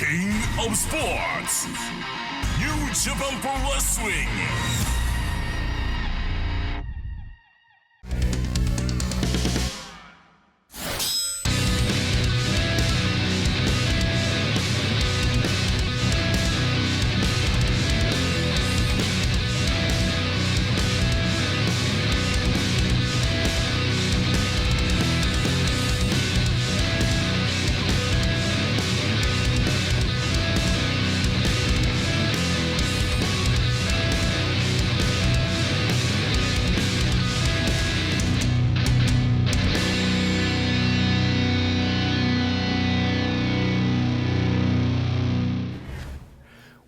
King of Sports, New Japan Pro Wrestling.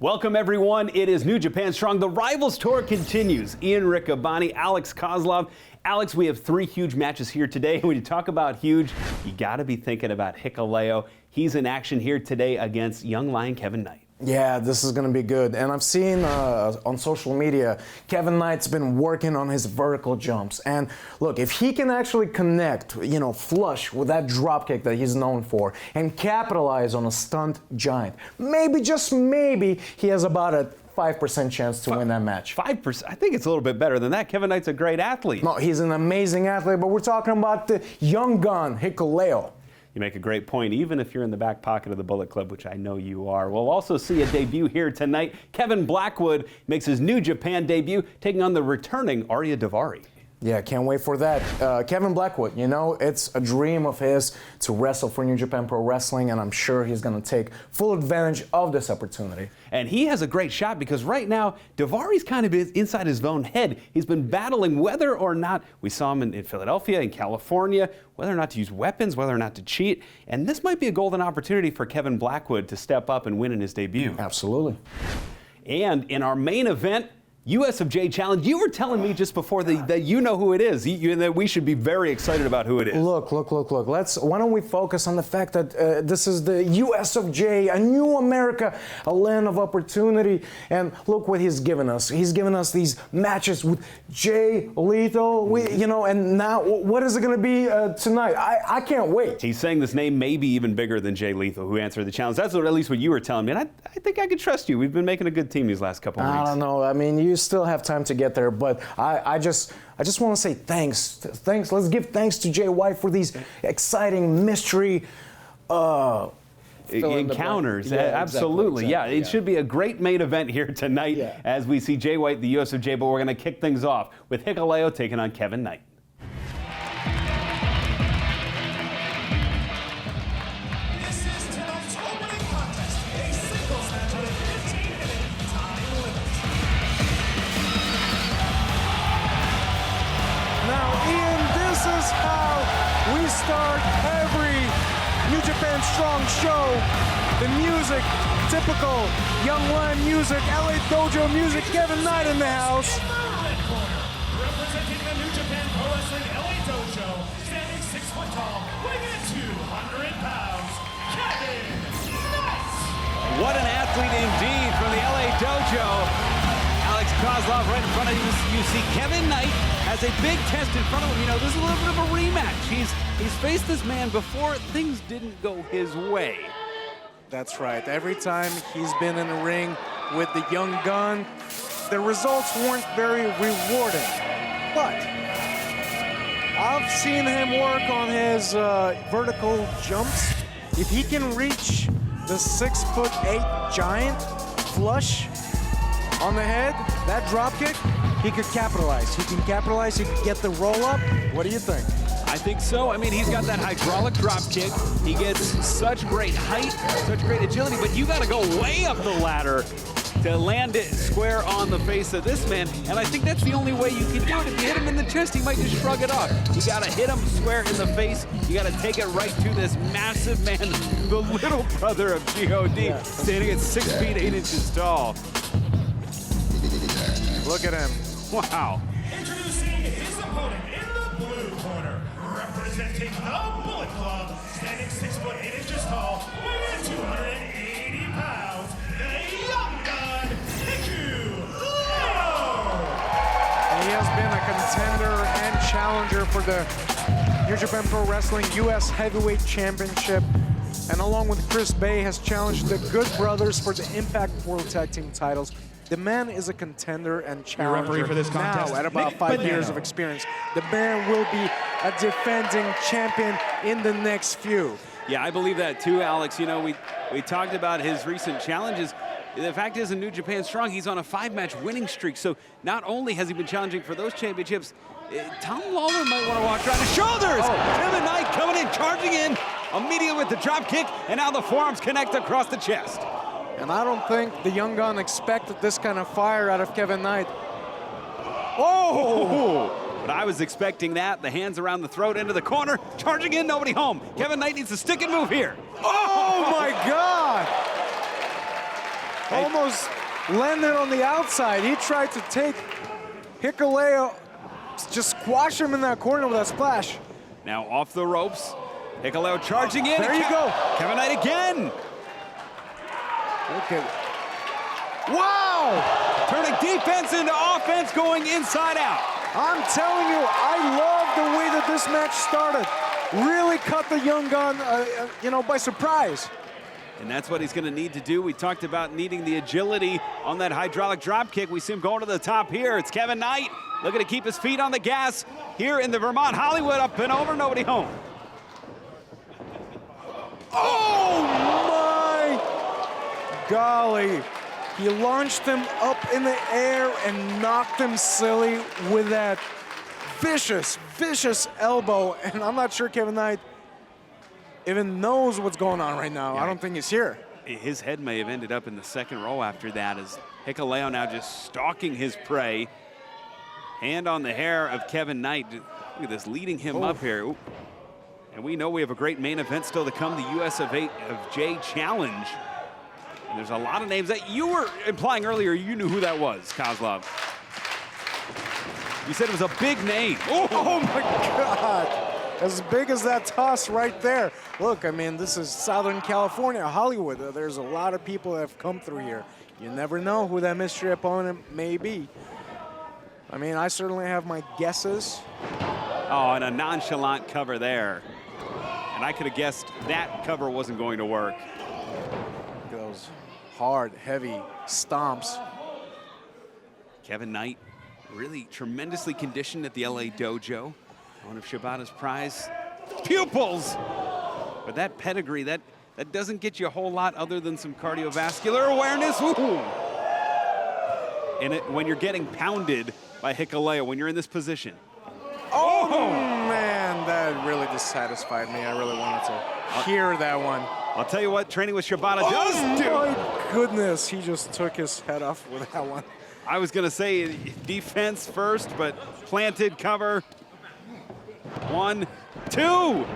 Welcome everyone, it is New Japan Strong. The Rivals Tour continues. Ian Riccaboni, Alex Kozlov. Alex, we have three huge matches here today. When you talk about huge, you gotta be thinking about Hikuleo. He's in action here today against young lion Kevin Knight. Yeah, this is going to be good. And I've seen on social media, Kevin Knight's been working on his vertical jumps. And look, if he can actually connect, flush with that dropkick that he's known for and capitalize on a stunt giant, maybe, just maybe, he has about a 5% chance to win that match. 5%? I think it's a little bit better than that. Kevin Knight's a great athlete. No, he's an amazing athlete, but we're talking about the young gun, Hikuleo. You make a great point, even if you're in the back pocket of the Bullet Club, which I know you are. We'll also see a debut here tonight. Kevin Blackwood makes his New Japan debut, taking on the returning Ariya Daivari. Yeah, can't wait for that. Kevin Blackwood, it's a dream of his to wrestle for New Japan Pro Wrestling, and I'm sure he's going to take full advantage of this opportunity. And he has a great shot because right now, Daivari's kind of inside his own head. He's been battling whether or not, we saw him in Philadelphia, in California, whether or not to use weapons, whether or not to cheat. And this might be a golden opportunity for Kevin Blackwood to step up and win in his debut. Absolutely. And in our main event, US of J Challenge, you were telling me just before that you know who it is, that we should be very excited about who it is. Look. Why don't we focus on the fact that this is the US of J, a new America, a land of opportunity. And look what he's given us. He's given us these matches with Jay Lethal, and now what is it going to be tonight? I can't wait. He's saying this name may be even bigger than Jay Lethal, who answered the challenge. That's at least what you were telling me. And I think I could trust you. We've been making a good team these last couple of weeks. I don't know. I mean, you still have time to get there, but I just want to say thanks. Let's give thanks to Jay White for these exciting mystery encounters. Yeah, absolutely. Exactly. It should be a great main event here tonight as we see Jay White, the US of J, but we're going to kick things off with Hikuleo taking on Kevin Knight. This is how we start every New Japan Strong show. The music, typical Young Lion music, LA Dojo music, Kevin Knight in the house. Representing the New Japan Pro Wrestling LA Dojo, standing 6 foot tall, weighing in 200 pounds, Kevin Knight. What an athlete indeed from the LA Dojo. Alex Kozlov right in front of you. You see Kevin Knight has a big test in front of him. This is a little bit of a rematch. He's faced this man before. Things didn't go his way. That's right. Every time he's been in the ring with the young gun, the results weren't very rewarding. But I've seen him work on his vertical jumps. If he can reach the 6'8" giant flush on the head, that drop kick, he could capitalize. He could get the roll up. What do you think? I think so. I mean, he's got that hydraulic drop kick. He gets such great height, such great agility, but you got to go way up the ladder to land it square on the face of this man. And I think that's the only way you can do it. If you hit him in the chest, he might just shrug it off. You got to hit him square in the face. You got to take it right to this massive man, the little brother of G.O.D., standing at 6 feet 8 inches tall. Look at him. Wow. Introducing his opponent in the blue corner, representing the Bullet Club, standing 6 foot 8 inches tall, weighing 280 pounds, the young gun, Hikuleo. He has been a contender and challenger for the New Japan Pro Wrestling US Heavyweight Championship and along with Chris Bay, has challenged the Good Brothers for the Impact World Tag Team titles. The man is a contender and challenger referee for this contest, now at about Nick 5 years Bonanno. of experience. The man will be a defending champion in the next few. Yeah, I believe that too, Alex. You know, we talked about his recent challenges. The fact is, in New Japan Strong, he's on a 5-match winning streak. So not only has he been challenging for those championships, Tom Lawler might want to walk around his shoulders. Kevin Knight coming in, charging in, immediately with the drop kick, and now the forearms connect across the chest. And I don't think the young gun expected this kind of fire out of Kevin Knight. Oh! But I was expecting that. The hands around the throat, into the corner, charging in, nobody home. Kevin Knight needs to stick and move here. Oh my God! Almost landed on the outside. He tried to take Hikuleo, just squash him in that corner with a splash. Now off the ropes. Hikuleo charging in. There you go. Kevin Knight again. Okay. Wow! Turning defense into offense, going inside out. I'm telling you, I love the way that this match started. Really caught the young gun, by surprise. And that's what he's going to need to do. We talked about needing the agility on that hydraulic drop kick. We see him going to the top here. It's Kevin Knight looking to keep his feet on the gas here in the Vermont Hollywood. Up and over, nobody home. Oh my golly. He launched him up in the air and knocked him silly with that vicious, vicious elbow. And I'm not sure Kevin Knight even knows what's going on right now. I don't think he's here. His head may have ended up in the second row after that, as Hikuleo now just stalking his prey. Hand on the hair of Kevin Knight. Look at this, leading him up here. Ooh. And we know we have a great main event still to come, the US of J Challenge. And there's a lot of names that you were implying earlier you knew who that was, Kozlov. You said it was a big name. Oh my God. As big as that toss right there. Look, I mean, this is Southern California, Hollywood. There's a lot of people that have come through here. You never know who that mystery opponent may be. I mean, I certainly have my guesses. Oh, and a nonchalant cover there. And I could have guessed that cover wasn't going to work. Look at those hard, heavy stomps. Kevin Knight, really tremendously conditioned at the LA Dojo. One of Shibata's prize pupils. But that pedigree, that doesn't get you a whole lot other than some cardiovascular awareness. Ooh. And when you're getting pounded by Hikuleo, when you're in this position. Oh, man, that really dissatisfied me. I really wanted to hear that one. I'll tell you what training with Shibata does do. Oh, my goodness. He just took his head off with that one. I was going to say defense first, but planted cover. 1, 2.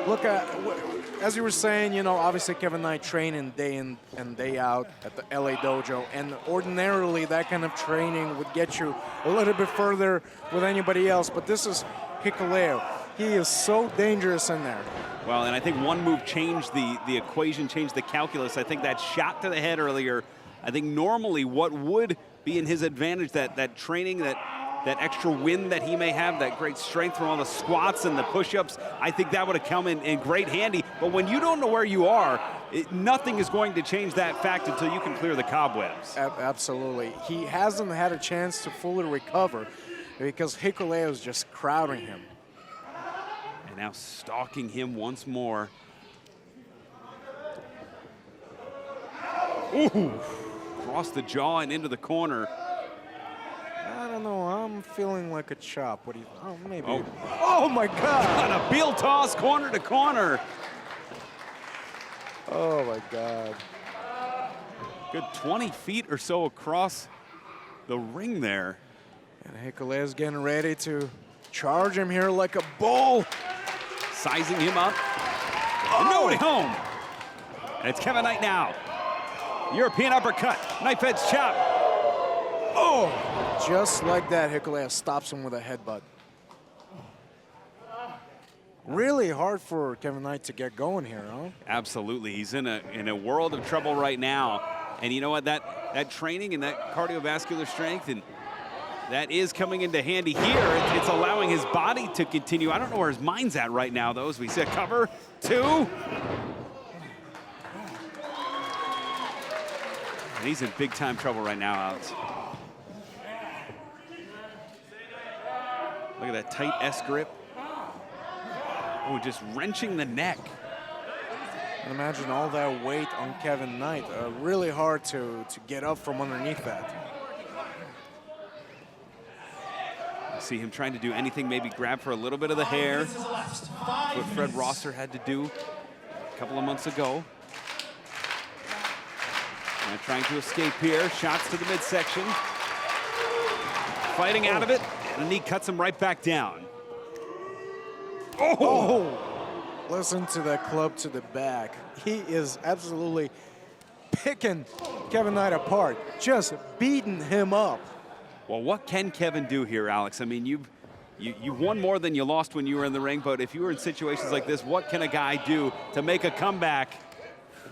Look, as you were saying, obviously Kevin Knight training day in and day out at the LA Dojo, and ordinarily that kind of training would get you a little bit further with anybody else, but this is Hikuleo. He is so dangerous in there. Well, and I think one move changed the equation, changed the calculus. I think that shot to the head earlier, I think normally what would be in his advantage, that training, that extra wind that he may have, that great strength from all the squats and the push-ups, I think that would have come in great handy. But when you don't know where you are, nothing is going to change that fact until you can clear the cobwebs. Absolutely. He hasn't had a chance to fully recover because Hikuleo is just crowding him. And now stalking him once more. Ooh, across the jaw and into the corner. I don't know. I'm feeling like a chop. What do you? Oh, maybe. Oh my God! On a heel toss, corner to corner. Oh my God! Good 20 feet or so across the ring there. And Hikuleo's getting ready to charge him here like a bull. Sizing him up. And nobody home. And it's Kevin Knight now. European uppercut. Knife edge chop. Oh! Just like that, Hikuleo stops him with a headbutt. Really hard for Kevin Knight to get going here, huh? Absolutely. He's in a world of trouble right now. And you know what? That training and that cardiovascular strength, and that is coming into handy here. It's allowing his body to continue. I don't know where his mind's at right now, though, as we see a cover. 2. And he's in big time trouble right now, Alex. Look at that tight S grip. Oh, just wrenching the neck. And imagine all that weight on Kevin Knight. Really hard to get up from underneath that. See him trying to do anything, maybe grab for a little bit of the hair. What Fred Rosser had to do a couple of months ago. And trying to escape here. Shots to the midsection. Fighting out of it. And the knee cuts him right back down. Oh! Listen to that club to the back. He is absolutely picking Kevin Knight apart. Just beating him up. Well, what can Kevin do here, Alex? I mean, you won more than you lost when you were in the ring, but if you were in situations like this, what can a guy do to make a comeback?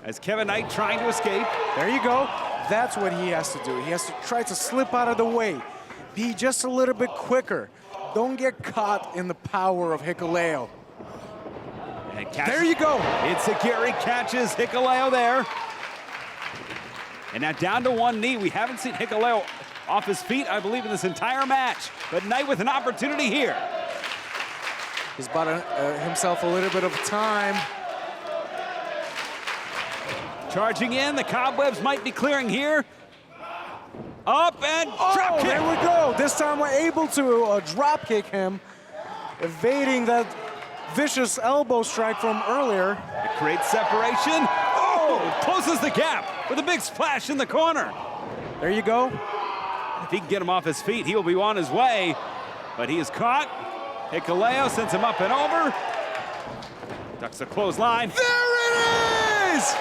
As Kevin Knight trying to escape. There you go. That's what he has to do. He has to try to slip out of the way. Be just a little bit quicker. Don't get caught in the power of Hikuleo. There you go. Gary catches Hikuleo there. And now down to one knee. We haven't seen Hikuleo off his feet, I believe, in this entire match. But Knight with an opportunity here. He's bought himself a little bit of time. Charging in, the cobwebs might be clearing here. Up and drop kick. There we go. This time we're able to drop kick him, evading that vicious elbow strike from earlier. It creates separation. Oh, closes the gap with a big splash in the corner. There you go. If he can get him off his feet, he will be on his way. But he is caught. Hikuleo sends him up and over. Ducks a clothesline. There it is!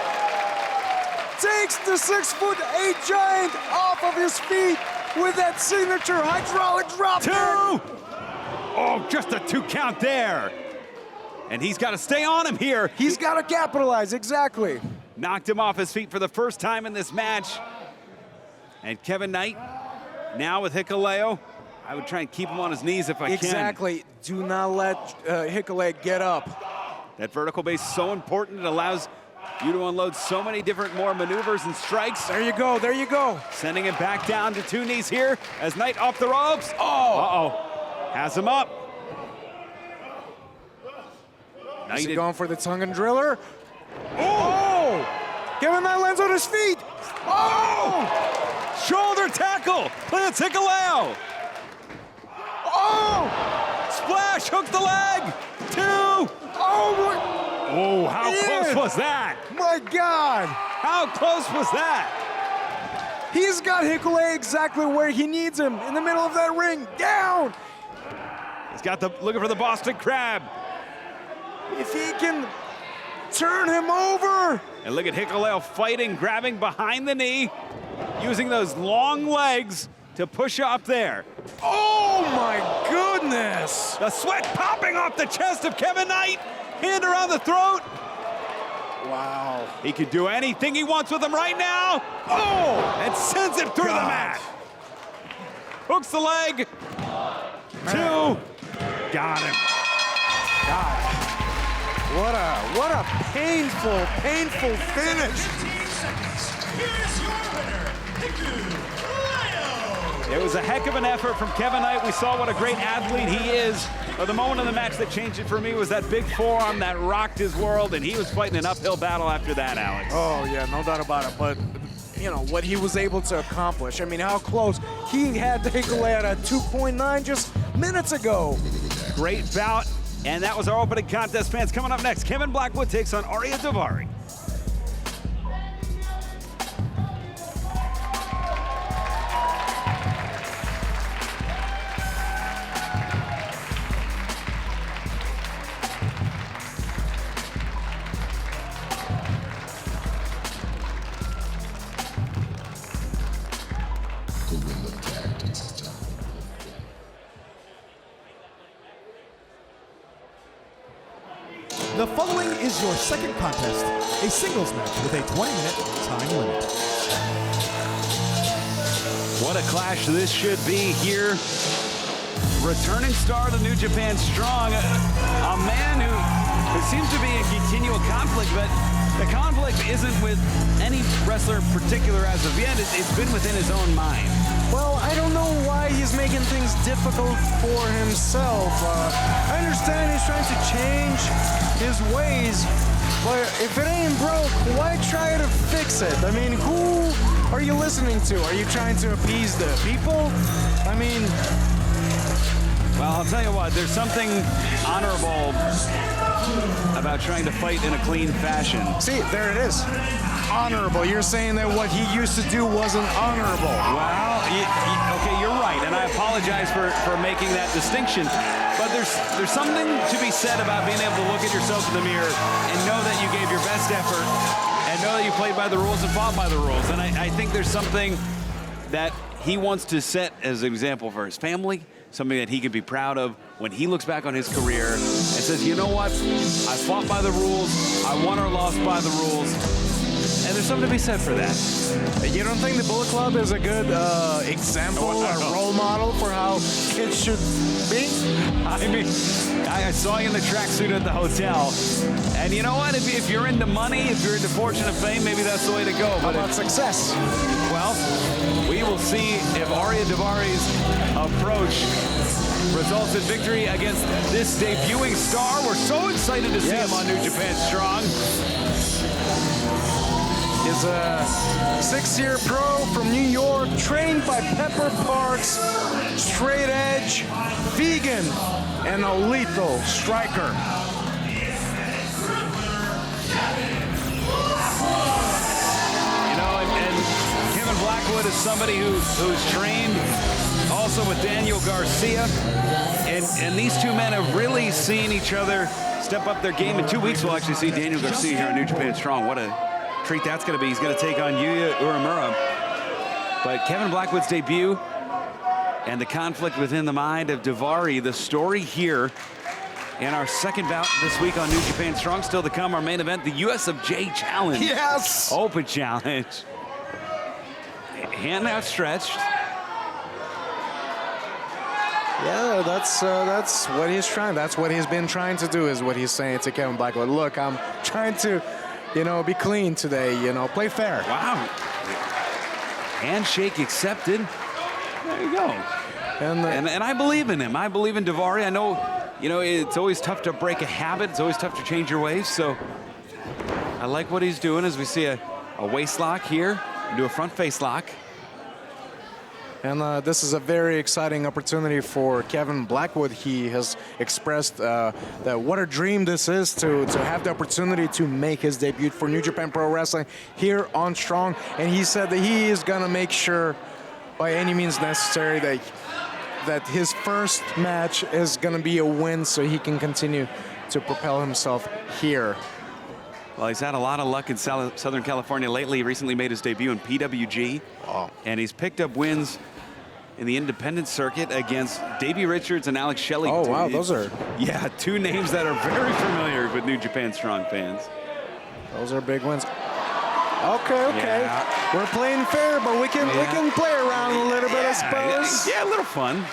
Takes the 6'8" giant off of his feet with that signature hydraulic drop. Two! Oh, just a 2 count there. And he's got to stay on him here. He's got to capitalize, exactly. Knocked him off his feet for the first time in this match. And Kevin Knight, now with Hikuleo, I would try and keep him on his knees if I can. Exactly. Do not let Hikuleo get up. That vertical base is so important. It allows you to unload so many different more maneuvers and strikes. There you go, there you go. Sending him back down to 2 knees here as Knight off the ropes. Oh! Uh-oh. Has him up. Is he going for the tongue and driller? Oh! Kevin Knight lands on his feet. Oh! Shoulder tackle. Plants Hikuleo. Oh! Splash, hook the leg. 2. Oh, how close was that? My God! How close was that? He's got Hikuleo exactly where he needs him, in the middle of that ring, down! He's got the, looking for the Boston Crab. If he can turn him over. And look at Hikuleo fighting, grabbing behind the knee, using those long legs to push up there. Oh my goodness! The sweat popping off the chest of Kevin Knight. Hand around the throat. Wow. He could do anything he wants with him right now. Oh, and sends him through the mat. Hooks the leg. 2. Got him. God. What a painful finish. Here's your winner, Hikuleo. It was a heck of an effort from Kevin Knight. We saw what a great athlete he is. But the moment of the match that changed it for me was that big forearm that rocked his world, and he was fighting an uphill battle after that, Alex. Oh, yeah, no doubt about it. But, you know, what he was able to accomplish. I mean, how close. He had Hikuleo at 2.9 just minutes ago. Great bout, and that was our opening contest, fans. Coming up next, Kevin Blackwood takes on Ariya Daivari. The following is your second contest, a singles match with a 20-minute time limit. What a clash this should be here. Returning star to New Japan Strong, a man who seems to be in continual conflict, but the conflict isn't with any wrestler in particular as of yet. It's been within his own mind. Well, I don't know why he's making things difficult for himself. I understand he's trying to change his ways, but if it ain't broke, why try to fix it? I mean, who are you listening to? Are you trying to appease the people? I mean... Well, I'll tell you what, there's something honorable about trying to fight in a clean fashion. See, there it is. Honorable. You're saying that what he used to do wasn't honorable. Well, okay, you're right, and I apologize for making that distinction. But there's something to be said about being able to look at yourself in the mirror and know that you gave your best effort and know that you played by the rules and fought by the rules. And I think there's something that he wants to set as an example for his family, something that he can be proud of when he looks back on his career and says, you know what, I fought by the rules, I won or lost by the rules, and there's something to be said for that. You don't think the Bullet Club is a good example or role model for how it should be? I mean, I saw you in the tracksuit at the hotel, and you know what, if you're into money, if you're into fortune and fame, maybe that's the way to go. How But about success? well, we will see if Ariya Daivari's approach results in victory against this debuting star. We're so excited to see him on New Japan Strong. Is a 6-year pro from New York, trained by Pepper Parks, straight edge, vegan, and a lethal striker. You know, and Kevin Blackwood is somebody who's trained also with Daniel Garcia. And these two men have really seen each other step up their game. In 2 weeks, we'll actually see Daniel Garcia here on New Japan Strong. What a treat that's going to be. He's going to take on Yuya Uemura. But Kevin Blackwood's debut and the conflict within the mind of Daivari, the story here in our second bout this week on New Japan Strong. Still to come, our main event, the US of J Challenge. Yes! Open challenge. Hand outstretched. Yeah, that's what he's trying. That's what he's been trying to do, is what he's saying to Kevin Blackwood. Look, I'm trying to, be clean today, play fair. Wow. Handshake accepted. There you go. And I believe in him. I believe in Daivari. I know, it's always tough to break a habit. It's always tough to change your ways. So I like what he's doing as we see a waist lock here, do a front face lock. And this is a very exciting opportunity for Kevin Blackwood. He has expressed that what a dream this is to have the opportunity to make his debut for New Japan Pro Wrestling here on Strong. And he said that he is going to make sure by any means necessary that his first match is going to be a win so he can continue to propel himself here. Well, he's had a lot of luck in Southern California lately. He recently made his debut in PWG. Oh. And he's picked up wins in the independent circuit against Davey Richards and Alex Shelley. Oh, wow, those are... Yeah, two names that are very familiar with New Japan Strong fans. Those are big wins. Okay. Yeah. We're playing fair, but we can play around a little bit, I suppose. Yeah, a little fun.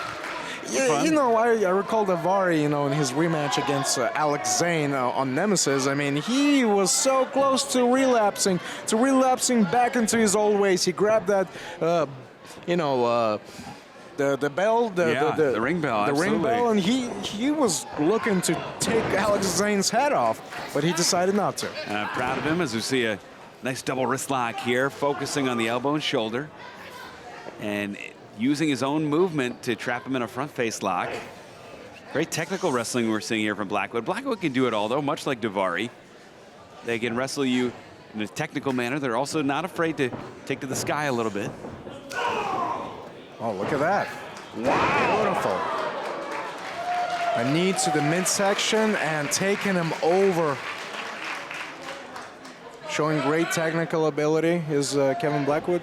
Yeah, I recall Daivari, in his rematch against Alex Zane on Nemesis. I mean, he was so close to relapsing back into his old ways. He grabbed that, the bell, the ring bell, the ring bell, and he was looking to take Alex Zane's head off, but he decided not to. And I'm proud of him as we see a nice double wrist lock here, focusing on the elbow and shoulder, and using his own movement to trap him in a front face lock. Great technical wrestling we're seeing here from Blackwood. Blackwood can do it all, though, much like Daivari. They can wrestle you in a technical manner. They're also not afraid to take to the sky a little bit. Oh, look at that. Wow. Beautiful. A knee to the midsection and taking him over. Showing great technical ability is Kevin Blackwood.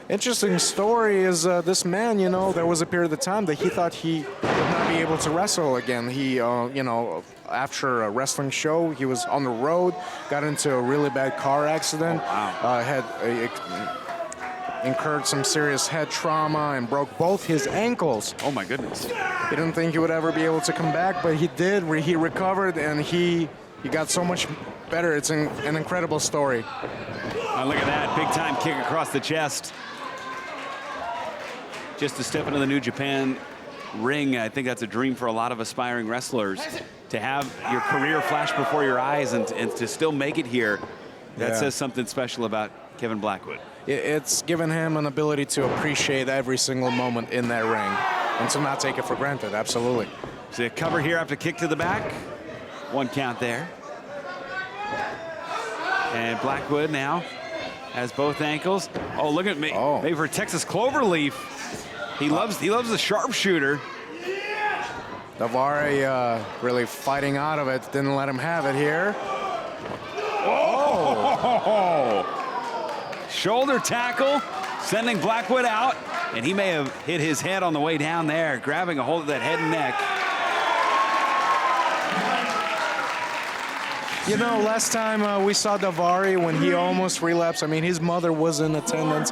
Interesting story is this man, there was a period of time that he thought he would not be able to wrestle again. He, after a wrestling show, he was on the road, got into a really bad car accident, had incurred some serious head trauma and broke both his ankles. Oh, my goodness. He didn't think he would ever be able to come back, but he did. He recovered, and he got so much better. It's an incredible story. Oh, look at that, big time kick across the chest. Just to step into the New Japan ring, I think that's a dream for a lot of aspiring wrestlers. To have your career flash before your eyes and to still make it here, that says something special about Kevin Blackwood. It's given him an ability to appreciate every single moment in that ring and to not take it for granted, absolutely. So a cover here after kick to the back. 1 count there. And Blackwood now has both ankles. Oh, look at me. Oh. Maybe for Texas Cloverleaf. He loves the sharpshooter. Daivari really fighting out of it. Didn't let him have it here. Oh! Shoulder tackle, sending Blackwood out. And he may have hit his head on the way down there, grabbing a hold of that head and neck. You know, last time we saw Daivari when he almost relapsed, I mean, his mother was in attendance.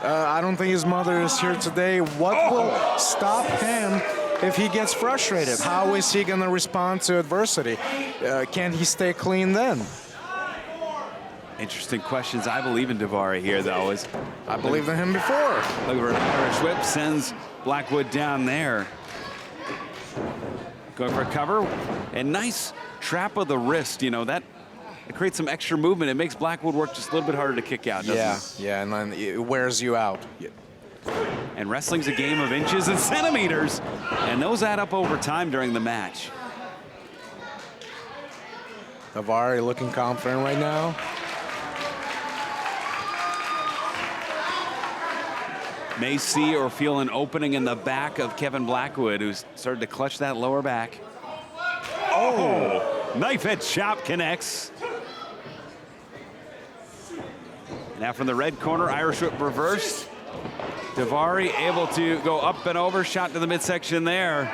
I don't think his mother is here today. What will stop him if he gets frustrated? How is he going to respond to adversity? Can he stay clean then? Interesting questions. I believe in Daivari here, though. I believed in him before. Look for an Irish whip, sends Blackwood down there. Going for a cover, and nice trap of the wrist. You know, that it creates some extra movement. It makes Blackwood work just a little bit harder to kick out, doesn't it? Yeah, and then it wears you out. And wrestling's a game of inches and centimeters, and those add up over time during the match. Daivari looking confident right now. May see or feel an opening in the back of Kevin Blackwood, who's started to clutch that lower back. Oh! Knife edge chop connects. Now from the red corner, Irish whip reversed. Daivari able to go up and over, shot to the midsection there.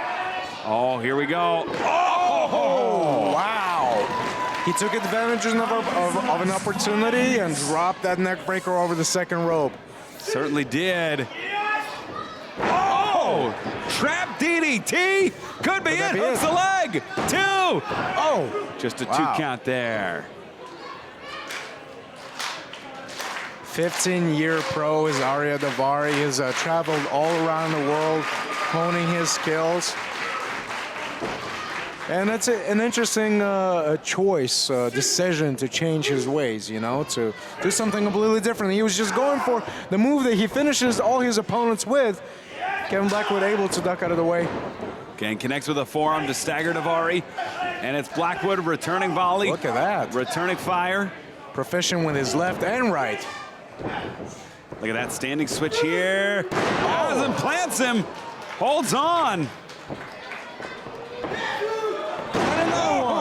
Oh, here we go. Oh! Wow! He took advantage of an opportunity and dropped that neck breaker over the second rope. Certainly did. Oh! Trap DDT! Could be it. Hooks the leg. 2! Oh! Just a 2 count there. 15-year pro is Ariya Daivari. He's traveled all around the world, honing his skills. And it's an interesting choice, decision to change his ways, you know, to do something completely different. He was just going for the move that he finishes all his opponents with. Kevin Blackwood able to duck out of the way. Okay, and connects with a forearm to stagger Daivari. And it's Blackwood returning volley. Look at that. Returning fire. Proficient with his left and right. Look at that standing switch here. Has him, plants him. Holds on.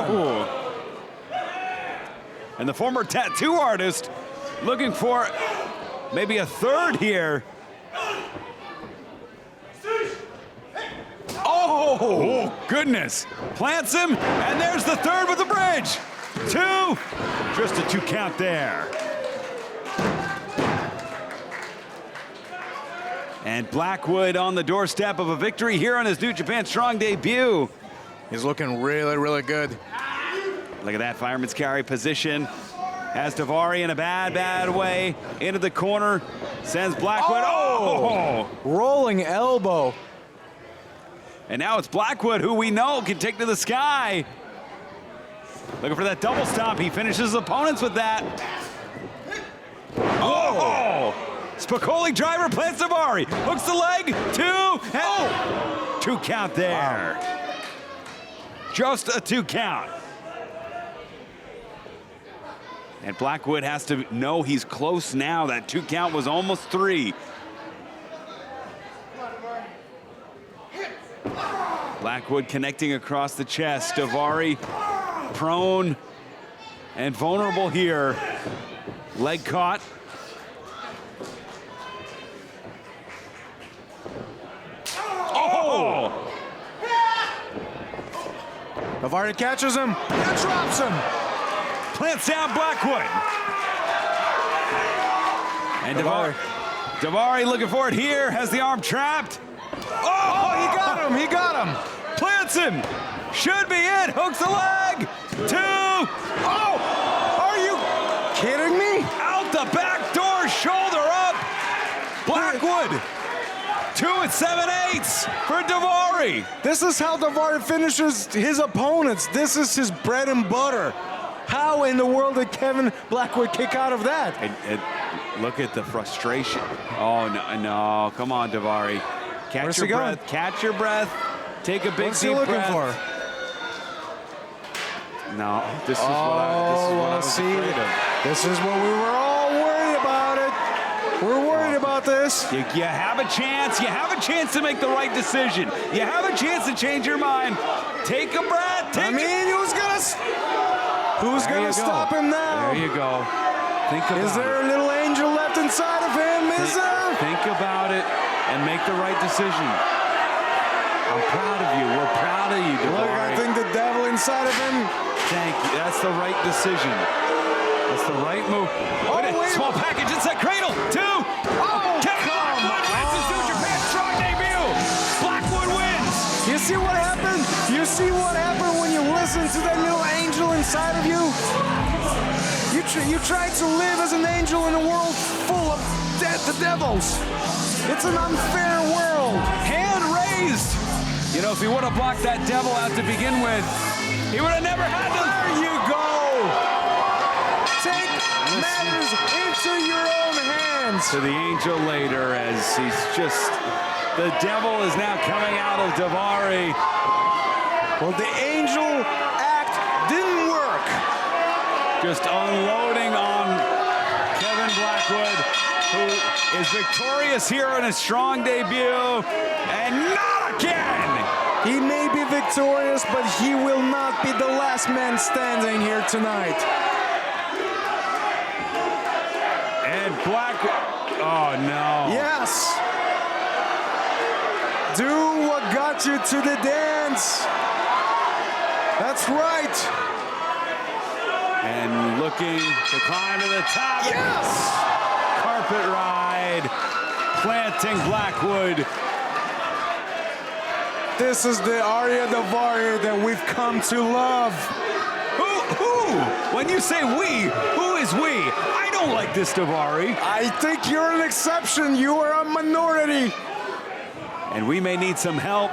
Ooh. And the former tattoo artist looking for maybe a third here. Oh, goodness. Plants him, and there's the third with the bridge. 2. Just a 2 count there. And Blackwood on the doorstep of a victory here on his New Japan Strong debut. He's looking really, really good. Look at that fireman's carry position. Has Daivari in a bad way. Into the corner. Sends Blackwood. Oh! Rolling elbow. And now it's Blackwood, who we know can take to the sky. Looking for that double stomp. He finishes his opponents with that. Oh! Spicoli driver plants Daivari. Hooks the leg. 2. And 2 count there. Wow. Just a 2 count. And Blackwood has to know he's close now. That 2 count was almost 3. Blackwood connecting across the chest. Daivari prone and vulnerable here. Leg caught. Oh! Daivari catches him and drops him. Plants down Blackwood. And Daivari looking for it here. Has the arm trapped. Oh, he got him. He got him. Plants him. Should be it. Hooks the leg. 2. Oh! kidding me? Out the back door, shoulder up. Blackwood. 2 7/8 for Daivari. This is how Daivari finishes his opponents. This is his bread and butter. How in the world did Kevin Blackwood kick out of that? And look at the frustration. Oh, no. Come on, Daivari. Where's he going? Catch your breath. Take a big What's he deep looking breath. for? No, this is what I was afraid of. This is what we were all worried about it. We're worried about this. You have a chance. You have a chance to make the right decision. You have a chance to change your mind. Take a breath. Who's gonna stop him now? There you go. Think about it. Is there a little angel left inside of him? Is there? Think about it and make the right decision. I'm proud of you. We're proud of you, Daivari. Look, I think the devil inside of him. Thank you. That's the right decision. That's the right move. Wait. Small package inside cradle. 2. Oh, Kevin Blackwood wins his New Japan Strong debut. Blackwood wins. You see what happened? You see what happened when you listen to that little angel inside of you? You try to live as an angel in a world full of the devils. It's an unfair world. Hand raised. You know, if he would have blocked that devil out to begin with, he would have never had to. There you go. Take matters into your own hands. To the angel later, as he's just, the devil is now coming out of Daivari. Well, the angel act didn't work. Just unloading on Kevin Blackwood, who is victorious here in his strong debut, and not again. He may be victorious, but he will not be the last man standing here tonight. And Blackwood, oh no. Yes. Do what got you to the dance. That's right. And looking to climb to the top. Yes. Carpet ride, planting Blackwood. This is the Ariya Daivari that we've come to love. Who? When you say we, who is we? I don't like this Daivari. I think you're an exception. You are a minority. And we may need some help,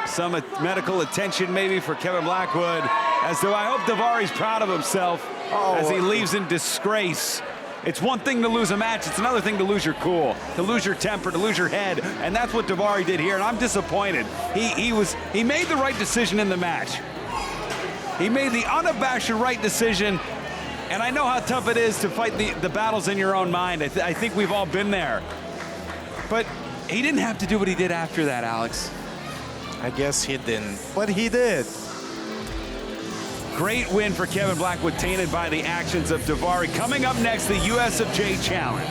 some medical attention maybe for Kevin Blackwood. As though I hope Daivari's proud of himself as he leaves in disgrace. It's one thing to lose a match, it's another thing to lose your cool, to lose your temper, to lose your head, and that's what Daivari did here, and I'm disappointed. He made the right decision in the match. He made the unabashed right decision, and I know how tough it is to fight the battles in your own mind. I think we've all been there. But he didn't have to do what he did after that, Alex. I guess he didn't, but he did. Great win for Kevin Blackwood, tainted by the actions of Daivari. Coming up next, the USFJ Challenge.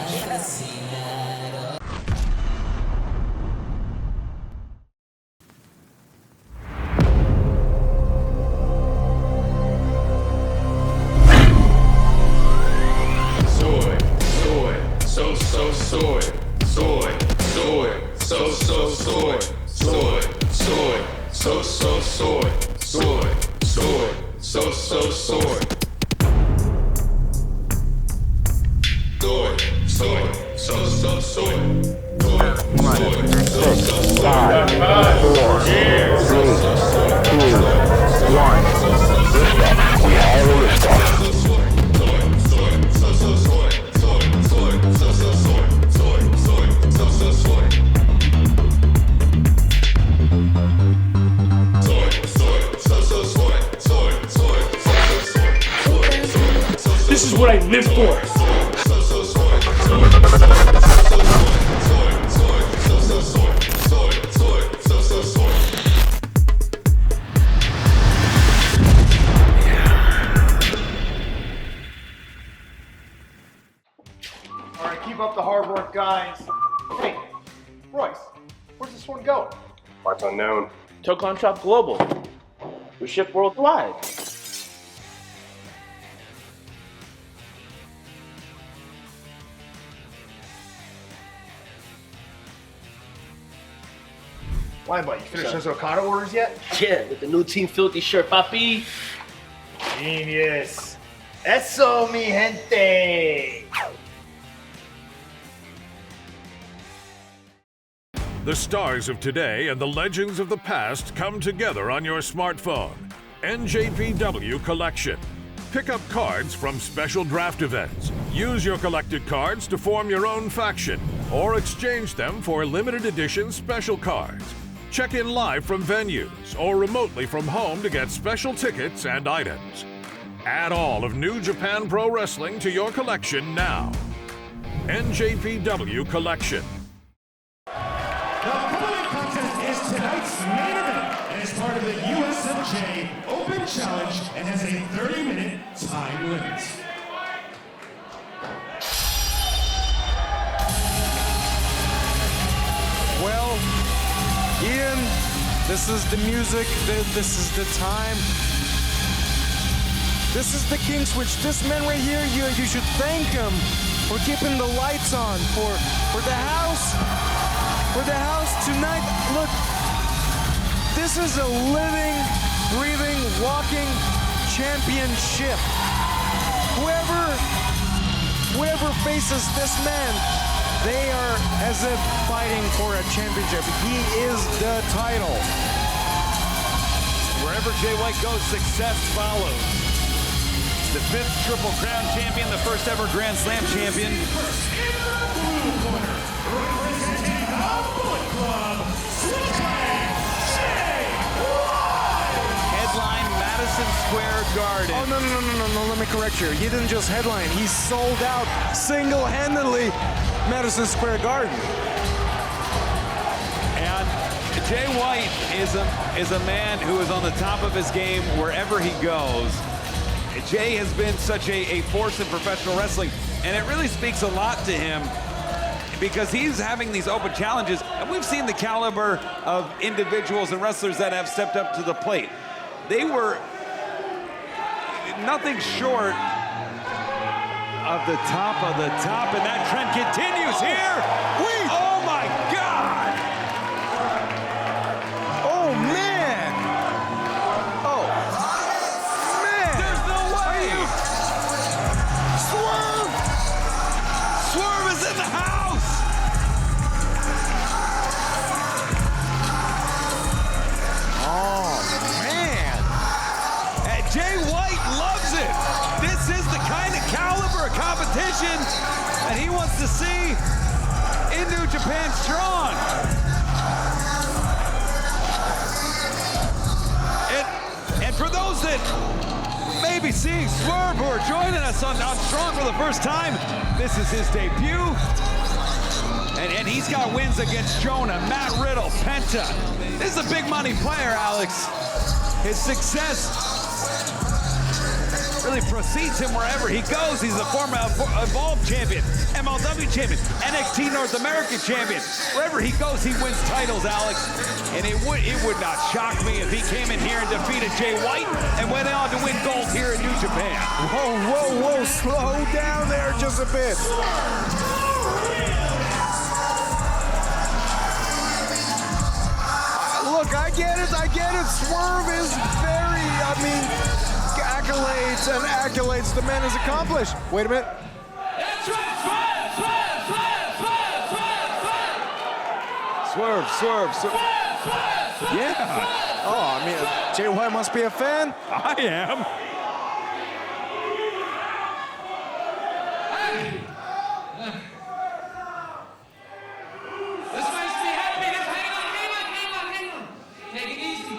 This is what I live for. All right, keep up the hard work, guys. Hey, Royce, where's this one going? Parts unknown. Tocon Shop Global. We ship worldwide. Why, buddy? You finished those Okada orders yet? Yeah, with the new Team Filthy shirt, papi. Genius. Eso, mi gente! The stars of today and the legends of the past come together on your smartphone. NJPW Collection. Pick up cards from special draft events. Use your collected cards to form your own faction or exchange them for limited edition special cards. Check in live from venues or remotely from home to get special tickets and items. Add all of New Japan Pro Wrestling to your collection now. NJPW Collection. The following contest is tonight's main event and is part of the USMJ Open Challenge and has a 30-minute time limit. Well, Ian, this is the music, this is the time. This is the king switch. This man right here, you should thank him for keeping the lights on, for the house. For the house tonight, look, this is a living, breathing, walking championship. Whoever faces this man, they are as if fighting for a championship. He is the title. Wherever Jay White goes, success follows. The 5th Triple Crown champion, the first ever Grand Slam champion. Headline Madison Square Garden. Oh, no, let me correct you. He didn't just headline, he sold out single-handedly Madison Square Garden. And Jay White is a man who is on the top of his game wherever he goes. Jay has been such a force in professional wrestling, and it really speaks a lot to him because he's having these open challenges, and we've seen the caliber of individuals and wrestlers that have stepped up to the plate. They were nothing short of the top, and that trend continues here. Oh my God! Oh, man! Oh, man! There's no way! Swerve! Swerve is in the house! Oh, man! And Jay White loves it. This is the kind of caliber of competition that he wants to see in New Japan Strong. And for those that may be seeing Swerve who are joining us on Strong for the first time, this is his debut. And he's got wins against Jonah, Matt Riddle, Penta. This is a big money player, Alex. His success really precedes him wherever he goes. He's a former Evolve champion, MLW champion, NXT North American champion. Wherever he goes, he wins titles, Alex. And it would not shock me if he came in here and defeated Jay White and went on to win gold here in New Japan. Whoa, slow down there just a bit. Look, I get it. Swerve is very, accolades the man has accomplished. Wait a minute. Swerve. Yeah. Oh, Jay White must be a fan. I am. This makes me happy. Just hang on. Take it easy.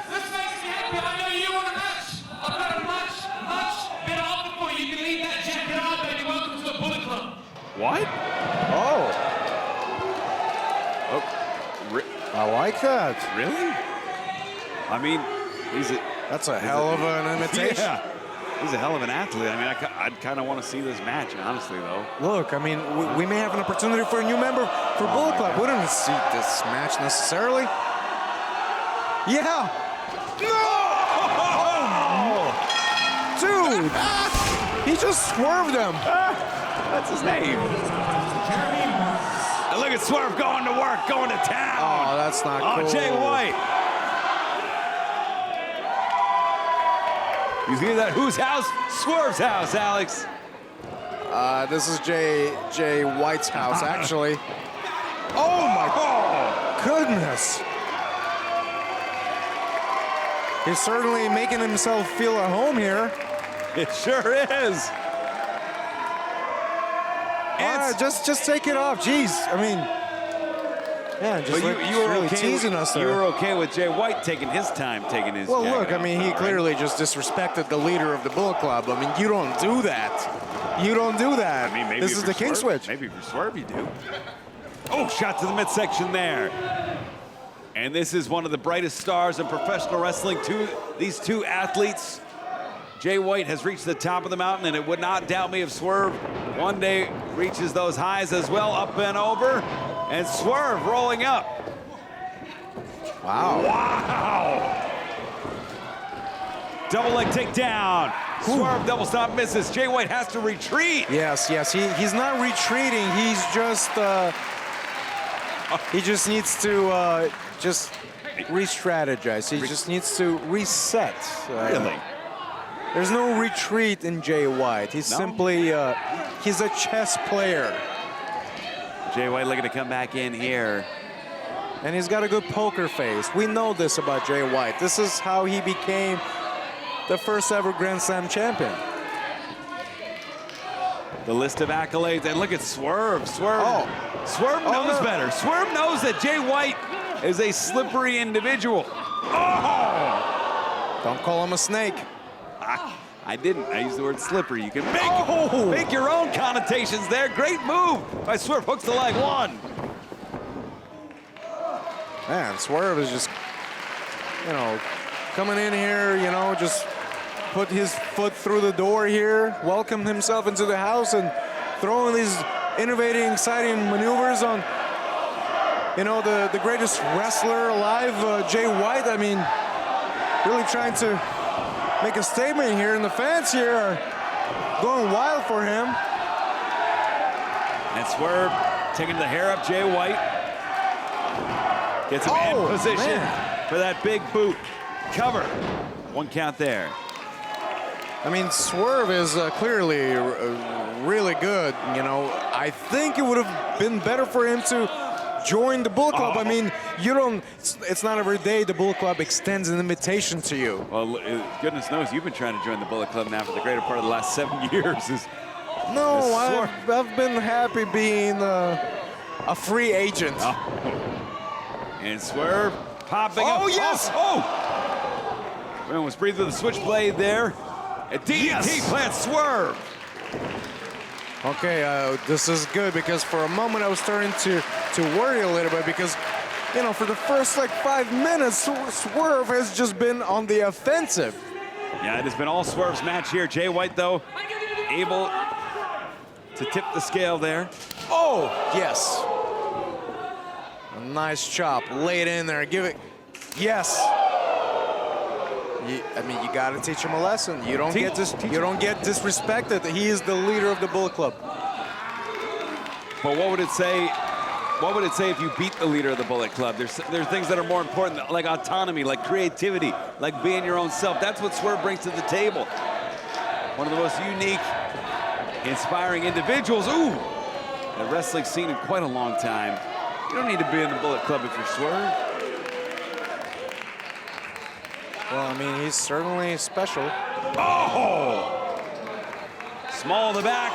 This makes me happy. I know you want a match. I've got a much better offer for you. You can leave that jacket on, baby. Welcome to the Bullet Club. What? Oh. I like that. Really? That's a hell of an invitation. Yeah. He's a hell of an athlete. I'd kind of want to see this match, honestly, though. Look, we may have an opportunity for a new member for Bullet Club. We don't see this match necessarily. Yeah. No! Oh, dude! He just swerved him. That's his name. And look at Swerve going to work, going to town. Oh, that's not cool. Oh, Jay White. You hear that? Whose house? Swerve's house, Alex. This is Jay White's house, actually. Oh my goodness. He's certainly making himself feel at home here. It sure is. Just take it off. Jeez, I mean, yeah, just you were really okay teasing us there. You were okay with Jay White taking his time, taking his Well, jacket look, I off, mean, he right? clearly just disrespected the leader of the Bullet Club. I mean, you don't do that. You don't do that. I mean, maybe this if is you're the king Swerve, switch. Maybe if you're Swerve, you do. Oh, shot to the midsection there. And this is one of the brightest stars in professional wrestling. These two athletes. Jay White has reached the top of the mountain, and it would not doubt me if Swerve one day reaches those highs as well, up and over. And Swerve rolling up. Wow. Wow. Double leg takedown. Swerve double stomp misses. Jay White has to retreat. Yes. He's not retreating. He's just he just needs to just re-strategize. He just needs to reset. Really? There's no retreat in Jay White. He's simply he's a chess player. Jay White looking to come back in here. And he's got a good poker face. We know this about Jay White. This is how he became the first ever Grand Slam champion. The list of accolades, and look at Swerve. Swerve knows better. Swerve knows that Jay White is a slippery individual. Oh! Don't call him a snake. I didn't. I used the word slippery. You can make your own connotations there. Great move by Swerve. Hooks the leg. One. Man, Swerve is just, coming in here, just put his foot through the door here, welcomed himself into the house, and throwing these innovating, exciting maneuvers on, the greatest wrestler alive, Jay White. I mean, really trying to make a statement here, and the fans here are going wild for him. And Swerve taking the hair up Jay White. Gets him in position for that big boot. Cover. One count there. I mean, Swerve is clearly really good. I think it would have been better for him to join the Bullet Club. I mean, it's not every day the Bullet Club extends an invitation to you. Well, goodness knows you've been trying to join the Bullet Club now for the greater part of the last 7 years. No, I've been happy being a free agent. And Swerve popping up. Oh, yes! Man was breathing with the switchblade there. A DDT plants Swerve. Okay, this is good because for a moment I was starting to worry a little bit because, for the first 5 minutes, Swerve has just been on the offensive. Yeah, it has been all Swerve's match here. Jay White, though, able to tip the scale there. Oh, yes. A nice chop, laid in there. Give it. Yes. I mean, you got to teach him a lesson. You don't get disrespected. He is the leader of the Bullet Club. But what would it say? What would it say if you beat the leader of the Bullet Club? There's things that are more important, like autonomy, like creativity, like being your own self. That's what Swerve brings to the table. One of the most unique, inspiring individuals. Ooh, the wrestling scene in quite a long time. You don't need to be in the Bullet Club if you're Swerve. Well, I mean, he's certainly special. Oh! Small in the back,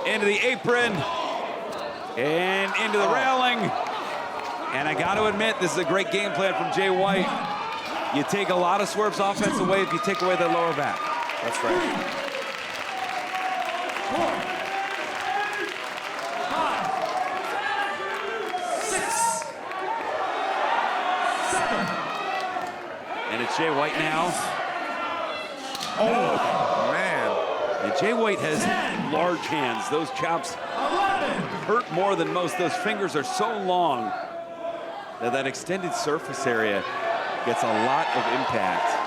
into the apron, and into the railing. And I got to admit, this is a great game plan from Jay White. You take a lot of Swerve's offense away if you take away that lower back. That's right. 6, 7. And it's Jay White now. Oh, man. And Jay White has large hands. Those chops hurt more than most. Those fingers are so long that extended surface area gets a lot of impact.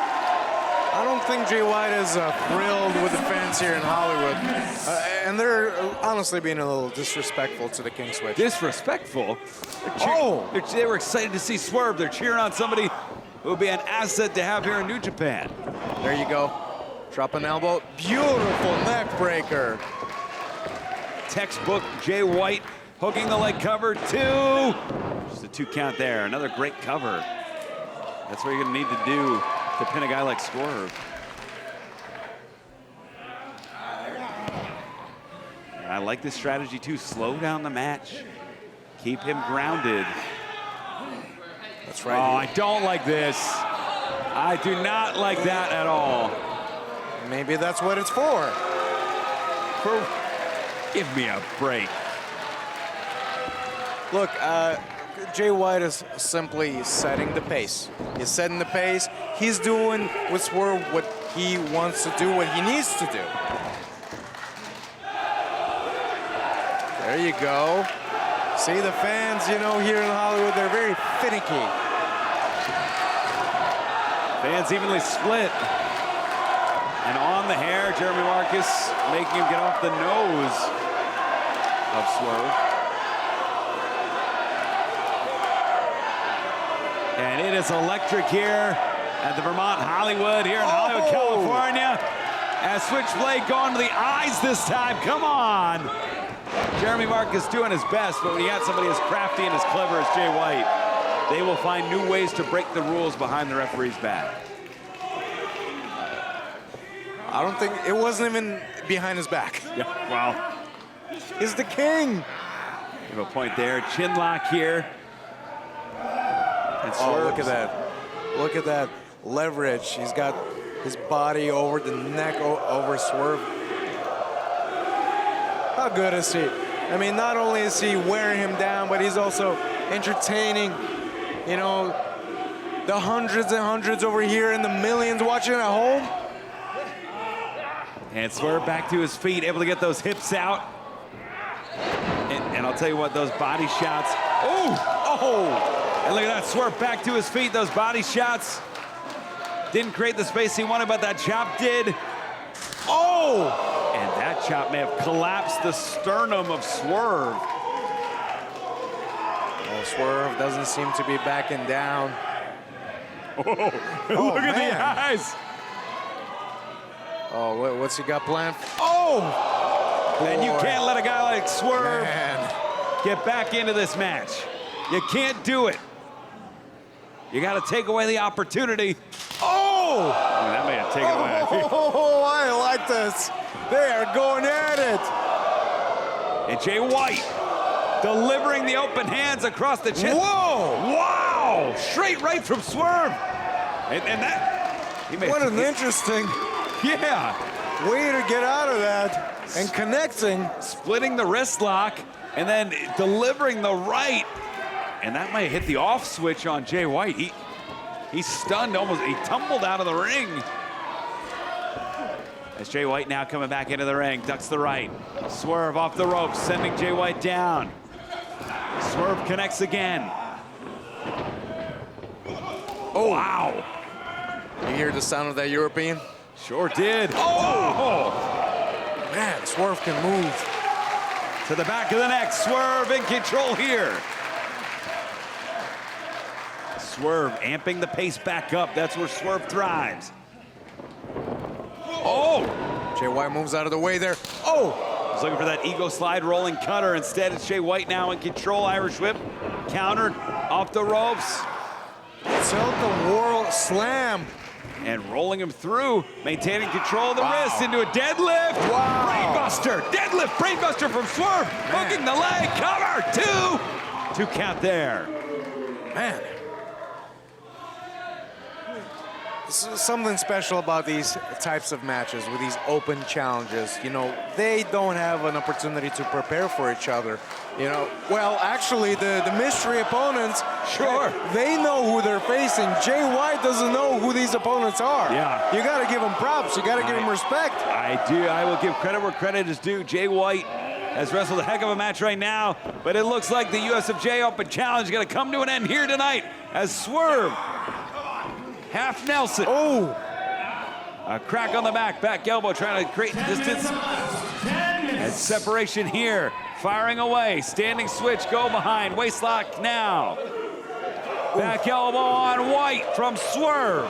I don't think Jay White is thrilled with the fans here in Hollywood. And they're honestly being a little disrespectful to the King Switch. Disrespectful? They were excited to see Swerve. They're cheering on somebody who would be an asset to have here in New Japan. There you go. Drop an elbow. Beautiful neck breaker. Textbook Jay White hooking the leg cover, 2. Just a 2 count there. Another great cover. That's what you're gonna need to do to pin a guy like Swerve. And I like this strategy too. Slow down the match. Keep him grounded. That's right. Oh, I don't like this. I do not like that at all. Maybe that's what it's for. Give me a break. Look, Jay White is simply setting the pace. He's setting the pace. He's doing with Swerve what he wants to do, what he needs to do. There you go. See, the fans, you know, here in Hollywood, they're very finicky. Fans evenly split. And on the hair, Jeremy Marcus making him get off the nose of Swerve. And it is electric here at the Vermont Hollywood, here in Hollywood, California. As Switchblade going to the eyes this time, come on. Jeremy Marcus doing his best, but when you got somebody as crafty and as clever as Jay White, they will find new ways to break the rules behind the referee's back. I don't think, it wasn't even behind his back. Yeah, wow. He's the king. Give a point there, chin lock here. And Oh, look at that. Look at that leverage. He's got his body over the neck, over Swerve. How good is he? I mean, not only is he wearing him down, but he's also entertaining, you know, the hundreds and hundreds over here and the millions watching at home. And Swerve back to his feet, able to get those hips out. And I'll tell you what, those body shots. Oh! And look at that, Swerve back to his feet. Those body shots didn't create the space he wanted, but that chop did. Oh! And that chop may have collapsed the sternum of Swerve. Oh, Swerve doesn't seem to be backing down. Oh, look at the eyes. Oh, what's he got planned? Oh! And you can't let a guy like Swerve Man. get back into this match. You can't do it. You got to take away the opportunity. Oh! I mean, that may have taken away. Oh, I like this. They are going at it. And Jay White delivering the open hands across the chin. Whoa! Wow! Straight right from Swerve. And that. He may What an interesting Yeah. way to get out of that and connecting. Splitting the wrist lock and then delivering the right. And that might hit the off switch on Jay White. He's stunned almost. He tumbled out of the ring. As Jay White now coming back into the ring, ducks the right. Swerve off the ropes, sending Jay White down. Swerve connects again. Oh, wow. You hear the sound of that European? Sure did. Oh! Man, Swerve can move. To the back of the neck, Swerve in control here. Swerve amping the pace back up. That's where Swerve thrives. Oh! Jay White moves out of the way there. Oh! He's looking for that ego slide rolling cutter. Instead, it's Jay White now in control. Irish whip, countered off the ropes. Tilt the world slam. And rolling him through, maintaining control of the wrist into a deadlift. Wow. Brainbuster, deadlift, brainbuster from Swerve. Hooking the leg, cover, 2 count there. Man. There's something special about these types of matches with these open challenges. You know, they don't have an opportunity to prepare for each other. You know, well, actually, the mystery opponents, Sure. they know who they're facing. Jay White doesn't know who these opponents are. Yeah. You got to give him props. You got to give him respect. I do. I will give credit where credit is due. Jay White has wrestled a heck of a match right now, but it looks like the USFJ Open Challenge is going to come to an end here tonight as Swerve, half Nelson. Oh! A crack on the back elbow, trying to create distance. And separation here, firing away, standing switch, go behind, waist lock now. Back elbow on White from Swerve.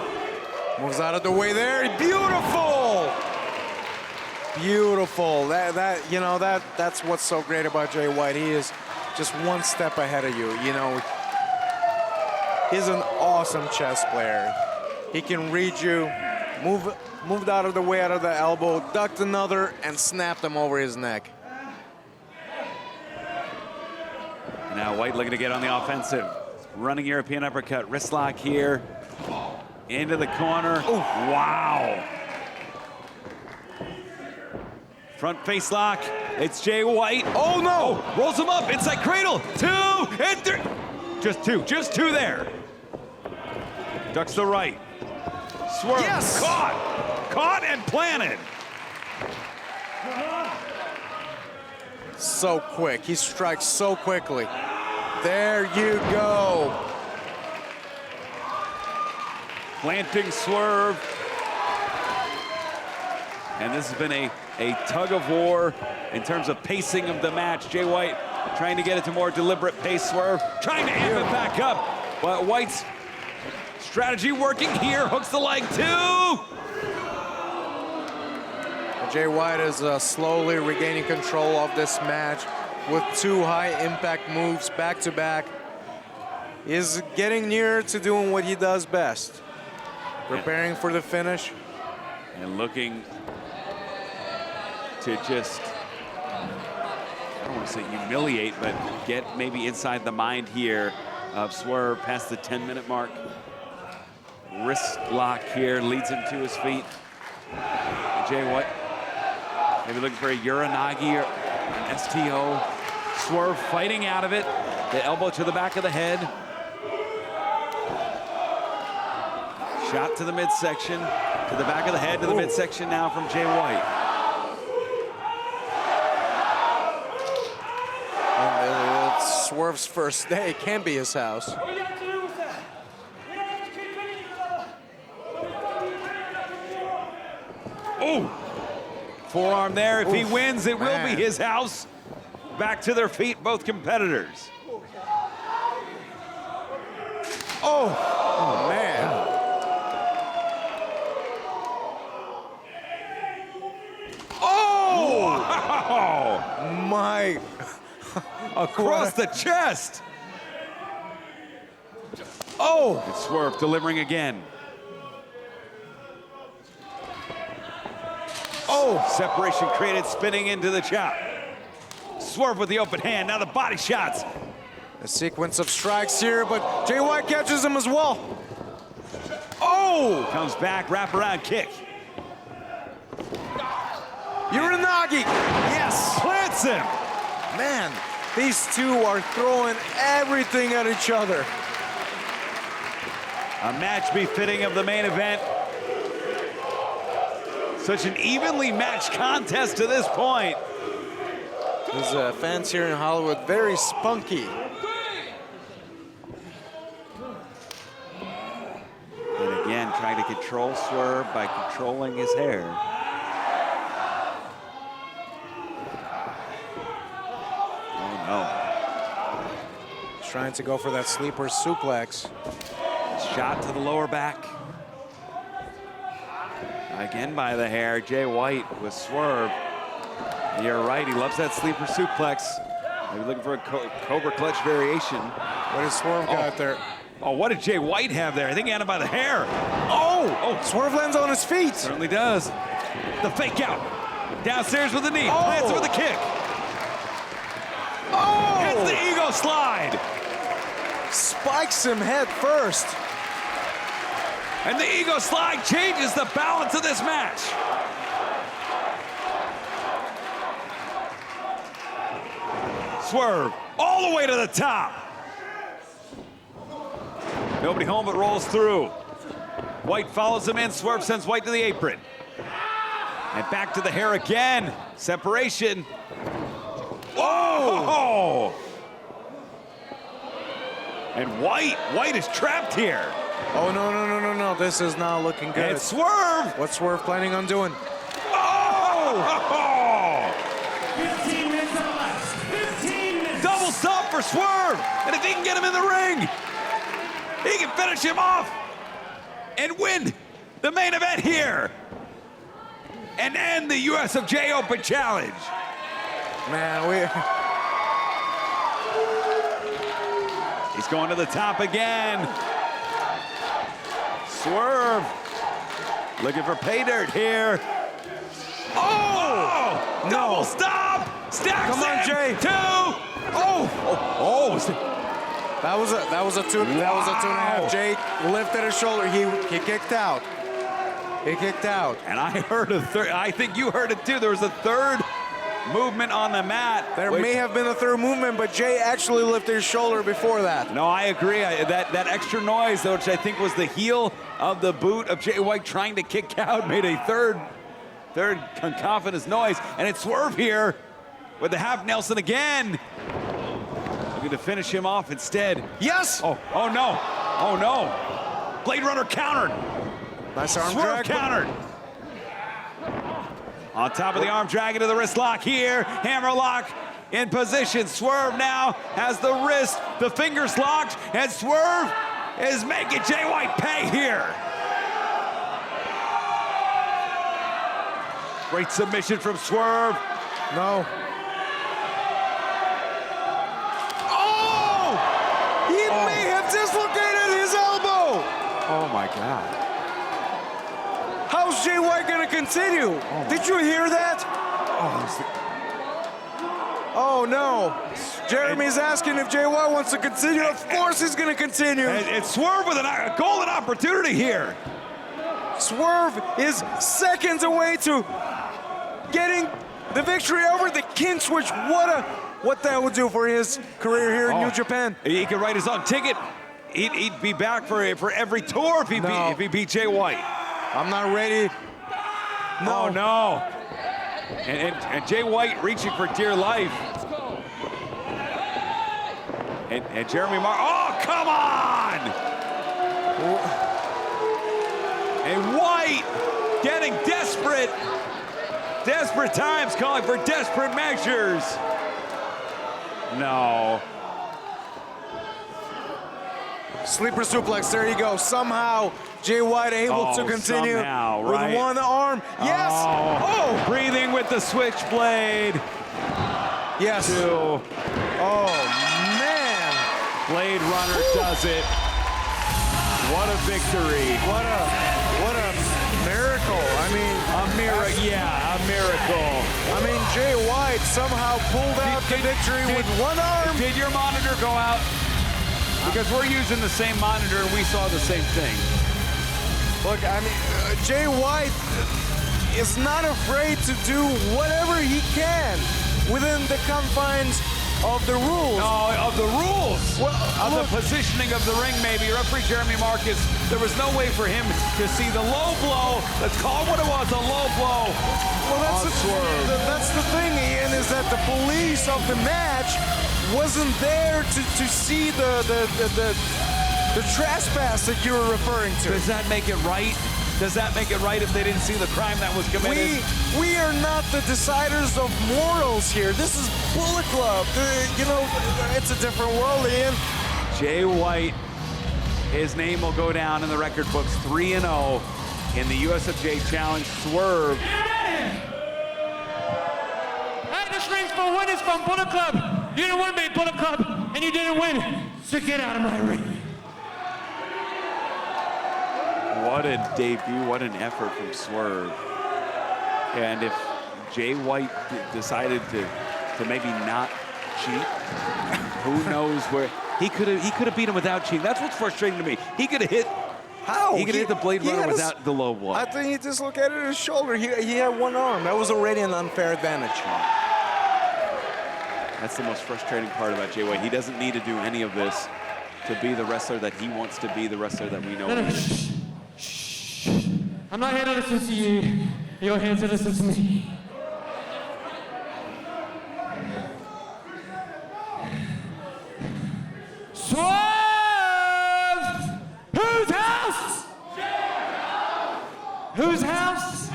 Moves out of the way there. Beautiful! Beautiful. That's what's so great about Jay White. He is just one step ahead of you. You know, he's an awesome chess player. He can read you, moved out of the way out of the elbow, ducked another, and snapped him over his neck. Now White looking to get on the offensive. Running European uppercut, wrist lock here. Into the corner. Ooh. Wow. Front face lock. It's Jay White. Oh no! Oh, rolls him up, inside cradle. 2 and 3. Just two there. Ducks the right. Swerve. Yes! Caught and planted. So quick. He strikes so quickly. There you go. Planting Swerve. And this has been a tug of war in terms of pacing of the match. Jay White trying to get it to more deliberate pace. Swerve trying to amp it back up. But White's strategy working here. Hooks the leg too. Jay White is slowly regaining control of this match with 2 high-impact moves back-to-back. He is getting nearer to doing what he does best, preparing for the finish. And looking to just, I don't want to say humiliate, but get maybe inside the mind here of Swerve past the 10-minute mark. Wrist lock here leads him to his feet. Jay White maybe looking for a Uranagi or STO. Swerve fighting out of it. The elbow to the back of the head. Shot to the midsection, to the back of the head, to the midsection now from Jay White. And it's Swerve's first day. It can't be his house. What do you have to do with that? You don't have to keep winning, Oh! Forearm there. If he wins, it will be his house. Back to their feet, both competitors. Oh man. Oh! Wow. My. Across the chest. Oh! And Swerve delivering again. Oh! Separation created, spinning into the chop. Swerve with the open hand, now the body shots. A sequence of strikes here, but Jay White catches him as well. Oh! Comes back, wraparound kick. Uranagi! Yes! Plants him! Man, these two are throwing everything at each other. A match befitting of the main event. Such an evenly matched contest to this point. These fans here in Hollywood, very spunky. And again, trying to control Swerve by controlling his hair. Oh no. Trying to go for that sleeper suplex. Shot to the lower back. Again by the hair, Jay White with Swerve. You're right, he loves that sleeper suplex. Maybe looking for a Cobra Clutch variation. What did Swerve got there? Oh, what did Jay White have there? I think he had him by the hair. Oh! Swerve lands on his feet. Certainly does. The fake out. Downstairs with the knee. Plants it with a kick. Oh! Hits the ego slide. Spikes him head first. And the ego slide changes the balance of this match. Swerve all the way to the top. Nobody home but rolls through. White follows him in. Swerve sends White to the apron. And back to the hair again. Separation. Whoa! And White is trapped here. Oh, no. This is not looking good. And Swerve! What's Swerve planning on doing? Oh! 15 minutes or less. 15 minutes. Double stop for Swerve! And if he can get him in the ring, he can finish him off and win the main event here. and end the USFJ Open Challenge. Man, He's going to the top again. Swerve looking for pay dirt here. Oh! No. Double stop! Stacks Come on, in. Jay. 2. Oh! that was a two. That was a 2.5. Jake lifted his shoulder. He kicked out. He kicked out. And I heard a third. I think you heard it too. There was a third movement on the mat. There may have been a third movement, but Jay actually lifted his shoulder before that. No, I agree. That extra noise, which I think was the heel of the boot of Jay White trying to kick out, made a third cacophonous noise. And it's Swerve here with the half Nelson again. Looking to finish him off instead. Yes! Oh no. Oh no. Blade Runner countered. Nice arm Swerve drag. countered. On top of the arm drag into the wrist lock here. Hammer lock in position. Swerve now has the wrist, the fingers locked, and Swerve is making Jay White pay here. Great submission from Swerve. No. Oh! He may have dislocated his elbow. Oh my God. How's Jay White gonna continue? Did you hear that? Oh no. Jeremy's asking if Jay White wants to continue. Of course he's gonna continue. And Swerve with a golden opportunity here. Swerve is seconds away to getting the victory over the King Switch. What that would do for his career here in New Japan. He could write his own ticket. He'd be back for every tour if he beat Jay White. I'm not ready. No. Oh, no. And Jay White reaching for dear life. And Jeremy Mark. Oh, come on! And White getting desperate. Desperate times calling for desperate measures. No. Sleeper suplex, there you go. Somehow, Jay White able to continue with one arm. Yes! Oh! Breathing with the switchblade. Yes. 2. Oh, man. Blade Runner does it. What a victory. What a miracle. I mean, a miracle. I mean, Jay White somehow pulled out the victory with one arm. Did your monitor go out? Because we're using the same monitor and we saw the same thing. Look, I mean, Jay White is not afraid to do whatever he can within the confines of the rules. No, of the rules. Well, of the positioning of the ring, maybe. Referee Jeremy Marcus, there was no way for him to see the low blow. Let's call it what it was, a low blow. Well, that's the thing, Ian, is that the police of the match wasn't there to see the trespass that you were referring to. Does that make it right? Does that make it right if they didn't see the crime that was committed? We are not the deciders of morals here. This is Bullet Club. You know, it's a different world, Ian. Jay White, his name will go down in the record books 3-0 in the USFJ Challenge. Swerve. Hey, this ring's for winners from Bullet Club. You didn't win me, Bullet Club, and you didn't win. So get out of my ring. What a debut, what an effort from Swerve. And if Jay White decided to maybe not cheat, who knows where he could have beat him without cheating. That's what's frustrating to me. He could have hit. How? He could hit the Blade Runner without the low blow. I think he dislocated his shoulder. He had one arm. That was already an unfair advantage. That's the most frustrating part about Jay White. He doesn't need to do any of this to be the wrestler that he wants to be, the wrestler that we know he is. I'm not here to listen to you. You're here to listen to me. Swerve! Whose house? Whose house?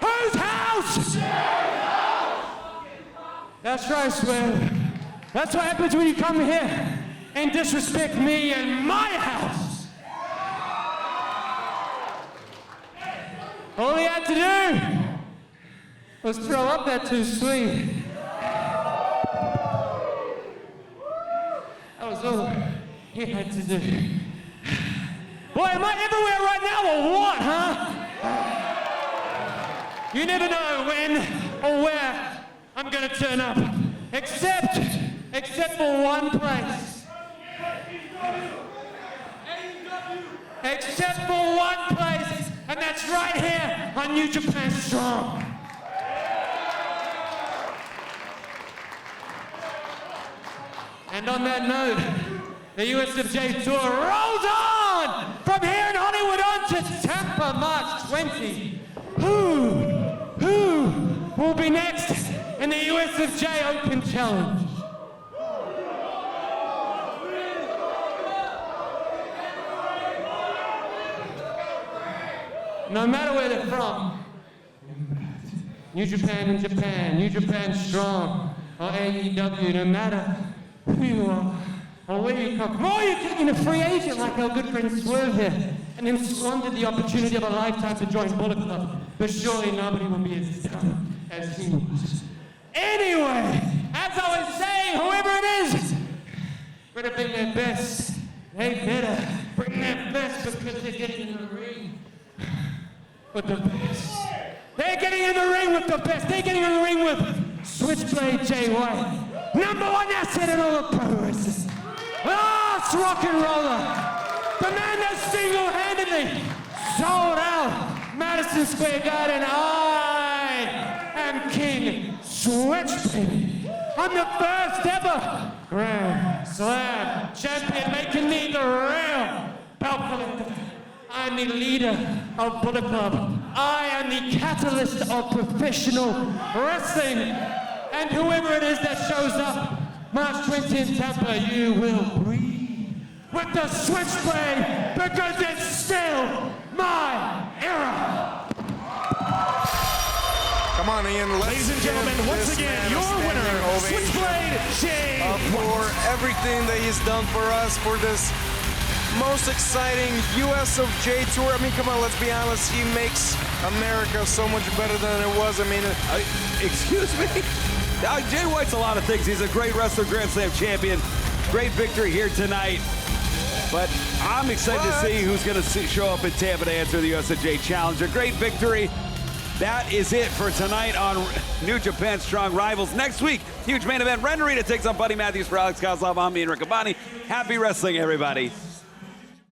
Whose house? That's right, Swerve. That's what happens when you come here and disrespect me and my house. All he had to do was throw up that too sweet. That was all he had to do. Boy, am I everywhere right now or what, huh? You never know when or where I'm gonna turn up. Except for one place. Except for one place, and that's right here on New Japan Strong. And on that note, the USFJ Tour rolls on! From here in Hollywood on to Tampa, March 20. Who will be next in the USFJ Open Challenge? No matter where they're from, New Japan in Japan, New Japan Strong, or AEW, no matter who you are, or where you come from, or you're taking a free agent like our good friend Swerve here, and then squandered the opportunity of a lifetime to join Bullet Club, but surely nobody will be as dumb as he was. Anyway, as I was saying, whoever it is, better bring their best. They better bring their best because they're getting in the ring with the best. They're getting in the ring with the best. They're getting in the ring with Switchblade Jay White, number one asset in all of pro wrestling. Last rock and roller, the man that single-handedly sold out Madison Square Garden. I am King Switchblade. I'm the first ever Grand Slam champion, making me the real belt collector. I'm the leader of Bullet Club. I am the catalyst of professional wrestling. And whoever it is that shows up March 20 in Tampa, you will breathe with the Switchblade because it's still my era. Come on, Ian. Ladies and gentlemen, once again, your winner, Switchblade Jay for everything that he's done for us for this most exciting US of J Tour. I mean, come on, let's be honest. He makes America so much better than it was. I mean, excuse me? Jay White's a lot of things. He's a great wrestler, Grand Slam champion. Great victory here tonight. But I'm excited to see who's going to show up in Tampa to answer the USFJ Challenge. A great victory. That is it for tonight on New Japan Strong Rivals. Next week, huge main event. Ren Narita takes on Buddy Matthews for Alex Kozlov. I'm Ian Riccaboni. Happy wrestling, everybody.